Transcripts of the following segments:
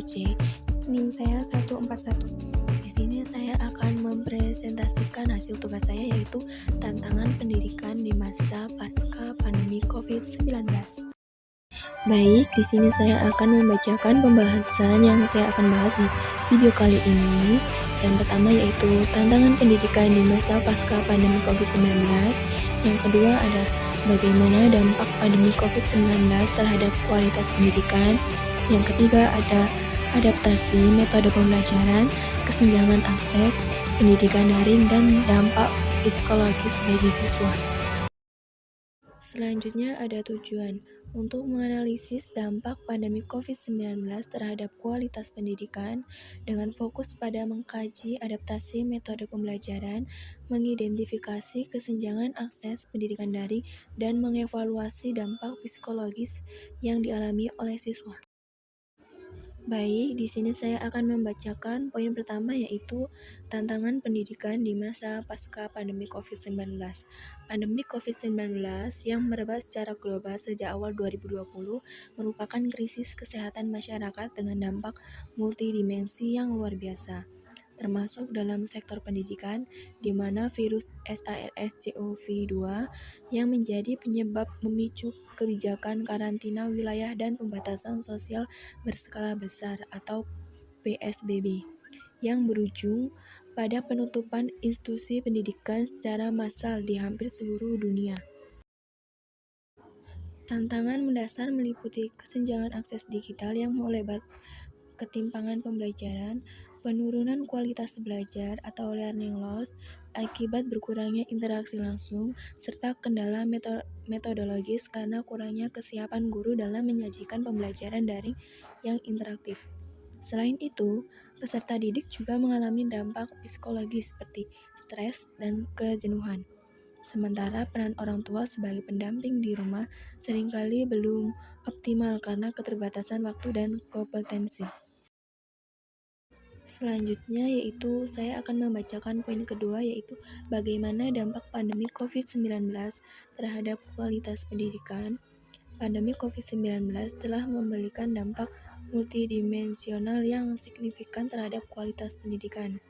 C, NIM saya 141. Di sini saya akan mempresentasikan hasil tugas saya, yaitu tantangan pendidikan di masa pasca pandemi COVID-19. Baik, di sini saya akan membacakan pembahasan yang saya akan bahas di video kali ini. Yang pertama yaitu tantangan pendidikan di masa pasca pandemi COVID-19. Yang kedua ada bagaimana dampak pandemi COVID-19 terhadap kualitas pendidikan. Yang ketiga ada adaptasi metode pembelajaran, kesenjangan akses, pendidikan daring, dan dampak psikologis bagi siswa. Selanjutnya ada tujuan untuk menganalisis dampak pandemi COVID-19 terhadap kualitas pendidikan dengan fokus pada mengkaji adaptasi metode pembelajaran, mengidentifikasi kesenjangan akses pendidikan daring, dan mengevaluasi dampak psikologis yang dialami oleh siswa. Baik, di sini saya akan membacakan poin pertama, yaitu tantangan pendidikan di masa pasca pandemi COVID-19. Pandemi COVID-19 yang merebak secara global sejak awal 2020 merupakan krisis kesehatan masyarakat dengan dampak multidimensi yang luar biasa, termasuk dalam sektor pendidikan, di mana virus SARS-CoV-2 yang menjadi penyebab memicu kebijakan karantina wilayah dan pembatasan sosial berskala besar atau PSBB, yang berujung pada penutupan institusi pendidikan secara massal di hampir seluruh dunia. Tantangan mendasar meliputi kesenjangan akses digital yang melebar, ketimpangan pembelajaran, penurunan kualitas belajar atau learning loss akibat berkurangnya interaksi langsung, serta kendala metodologis karena kurangnya kesiapan guru dalam menyajikan pembelajaran daring yang interaktif. Selain itu, peserta didik juga mengalami dampak psikologis seperti stres dan kejenuhan. Sementara peran orang tua sebagai pendamping di rumah seringkali belum optimal karena keterbatasan waktu dan kompetensi. Selanjutnya yaitu saya akan membacakan poin kedua, yaitu bagaimana dampak pandemi COVID-19 terhadap kualitas pendidikan. Pandemi COVID-19 telah memberikan dampak multidimensional yang signifikan terhadap kualitas pendidikan.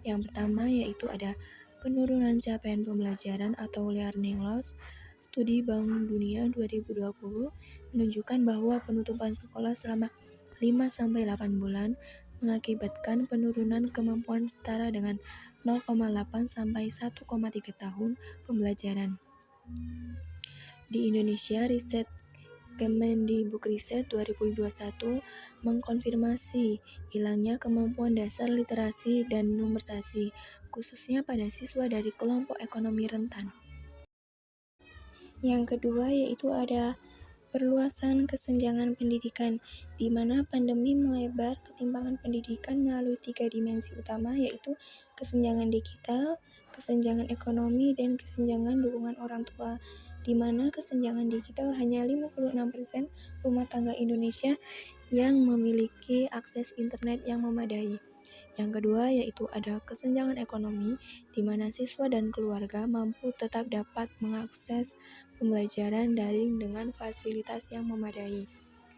Yang pertama yaitu ada penurunan capaian pembelajaran atau learning loss. Studi Bank Dunia 2020 menunjukkan bahwa penutupan sekolah selama 5-8 bulan mengakibatkan penurunan kemampuan setara dengan 0,8 sampai 1,3 tahun pembelajaran. Di Indonesia, riset Kemendikbudristek 2021 mengkonfirmasi hilangnya kemampuan dasar literasi dan numerisasi, khususnya pada siswa dari kelompok ekonomi rentan. Yang kedua yaitu ada perluasan kesenjangan pendidikan, di mana pandemi melebar ketimpangan pendidikan melalui 3 dimensi utama, yaitu kesenjangan digital, kesenjangan ekonomi, dan kesenjangan dukungan orang tua, di mana kesenjangan digital hanya 56% rumah tangga Indonesia yang memiliki akses internet yang memadai. Yang kedua yaitu ada kesenjangan ekonomi, di mana siswa dan keluarga mampu tetap dapat mengakses pembelajaran daring dengan fasilitas yang memadai.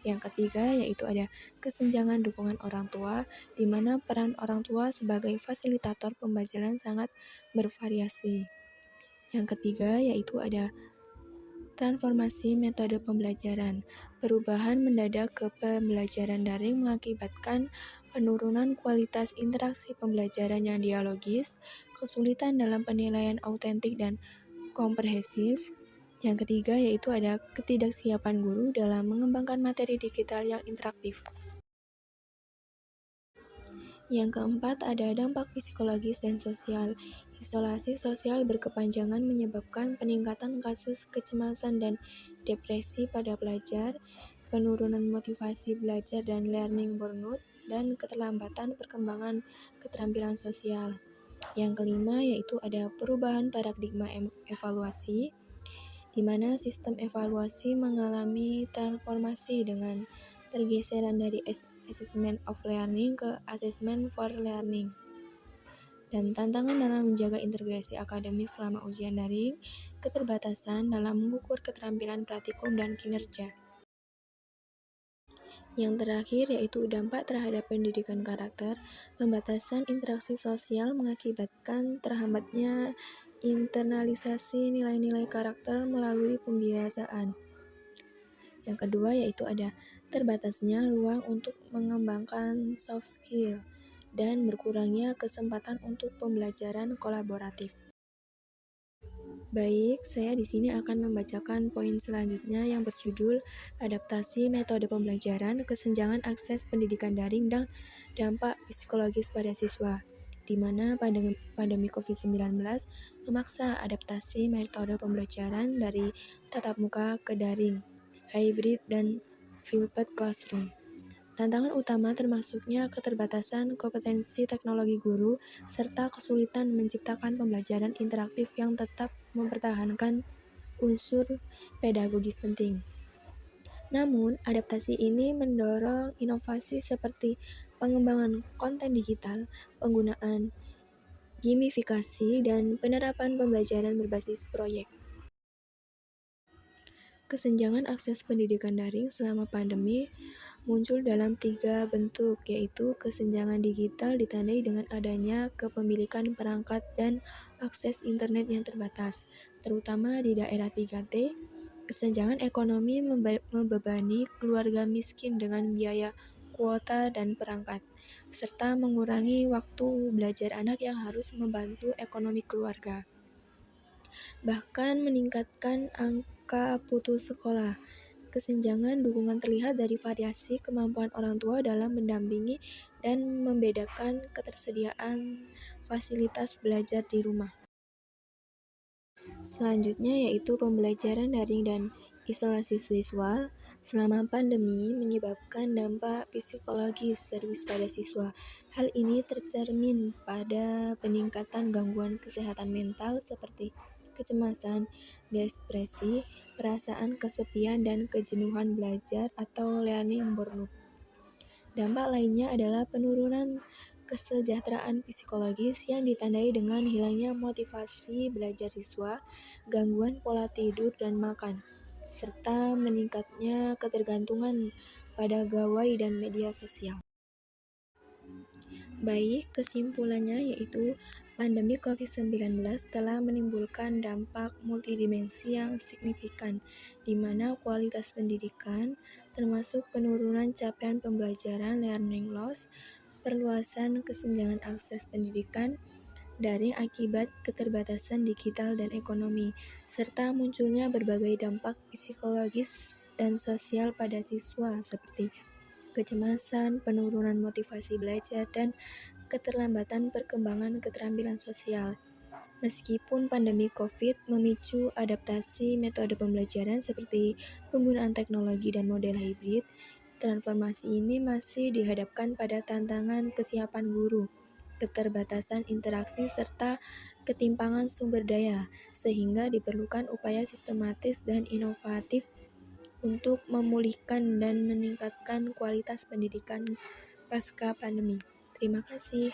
Yang ketiga yaitu ada kesenjangan dukungan orang tua, di mana peran orang tua sebagai fasilitator pembelajaran sangat bervariasi. Yang ketiga yaitu ada transformasi metode pembelajaran. Perubahan mendadak ke pembelajaran daring mengakibatkan penurunan kualitas interaksi pembelajaran yang dialogis, kesulitan dalam penilaian autentik dan komprehensif. Yang ketiga yaitu ada ketidaksiapan guru dalam mengembangkan materi digital yang interaktif. Yang keempat ada dampak psikologis dan sosial. Isolasi sosial berkepanjangan menyebabkan peningkatan kasus kecemasan dan depresi pada pelajar, penurunan motivasi belajar dan learning burnout, dan keterlambatan perkembangan keterampilan sosial. Yang kelima yaitu ada perubahan paradigma evaluasi, di mana sistem evaluasi mengalami transformasi dengan pergeseran dari assessment of learning ke assessment for learning. Dan tantangan dalam menjaga integrasi akademik selama ujian daring, keterbatasan dalam mengukur keterampilan praktikum dan kinerja. Yang terakhir yaitu dampak terhadap pendidikan karakter. Pembatasan interaksi sosial mengakibatkan terhambatnya internalisasi nilai-nilai karakter melalui pembiasaan. Yang kedua yaitu ada terbatasnya ruang untuk mengembangkan soft skill dan berkurangnya kesempatan untuk pembelajaran kolaboratif. Baik, saya di sini akan membacakan poin selanjutnya yang berjudul adaptasi metode pembelajaran, kesenjangan akses pendidikan daring dan dampak psikologis pada siswa, di mana pandemi COVID-19 memaksa adaptasi metode pembelajaran dari tatap muka ke daring, hybrid, dan flipped classroom. Tantangan utama termasuknya keterbatasan kompetensi teknologi guru, serta kesulitan menciptakan pembelajaran interaktif yang tetap mempertahankan unsur pedagogis penting. Namun, adaptasi ini mendorong inovasi seperti pengembangan konten digital, penggunaan gamifikasi, dan penerapan pembelajaran berbasis proyek. Kesenjangan akses pendidikan daring selama pandemi muncul dalam 3 bentuk, yaitu kesenjangan digital ditandai dengan adanya kepemilikan perangkat dan akses internet yang terbatas, terutama di daerah 3T. Kesenjangan ekonomi membebani keluarga miskin dengan biaya kuota dan perangkat, serta mengurangi waktu belajar anak yang harus membantu ekonomi keluarga. Bahkan meningkatkan angka putus sekolah. Kesenjangan dukungan terlihat dari variasi kemampuan orang tua dalam mendampingi dan membedakan ketersediaan fasilitas belajar di rumah. Selanjutnya yaitu pembelajaran daring dan isolasi siswa selama pandemi menyebabkan dampak psikologis serius pada siswa. Hal ini tercermin pada peningkatan gangguan kesehatan mental seperti kecemasan, depresi, perasaan kesepian, dan kejenuhan belajar atau learning burnout. Dampak lainnya adalah penurunan kesejahteraan psikologis yang ditandai dengan hilangnya motivasi belajar siswa, gangguan pola tidur dan makan, serta meningkatnya ketergantungan pada gawai dan media sosial. Baik, kesimpulannya yaitu pandemi COVID-19 telah menimbulkan dampak multidimensi yang signifikan, di mana kualitas pendidikan, termasuk penurunan capaian pembelajaran learning loss, perluasan kesenjangan akses pendidikan daring akibat keterbatasan digital dan ekonomi, serta munculnya berbagai dampak psikologis dan sosial pada siswa seperti kecemasan, penurunan motivasi belajar, dan keterlambatan perkembangan keterampilan sosial. Meskipun pandemi COVID memicu adaptasi metode pembelajaran seperti penggunaan teknologi dan model hybrid, transformasi ini masih dihadapkan pada tantangan kesiapan guru, keterbatasan interaksi, serta ketimpangan sumber daya, sehingga diperlukan upaya sistematis dan inovatif untuk memulihkan dan meningkatkan kualitas pendidikan pasca pandemi. Terima kasih.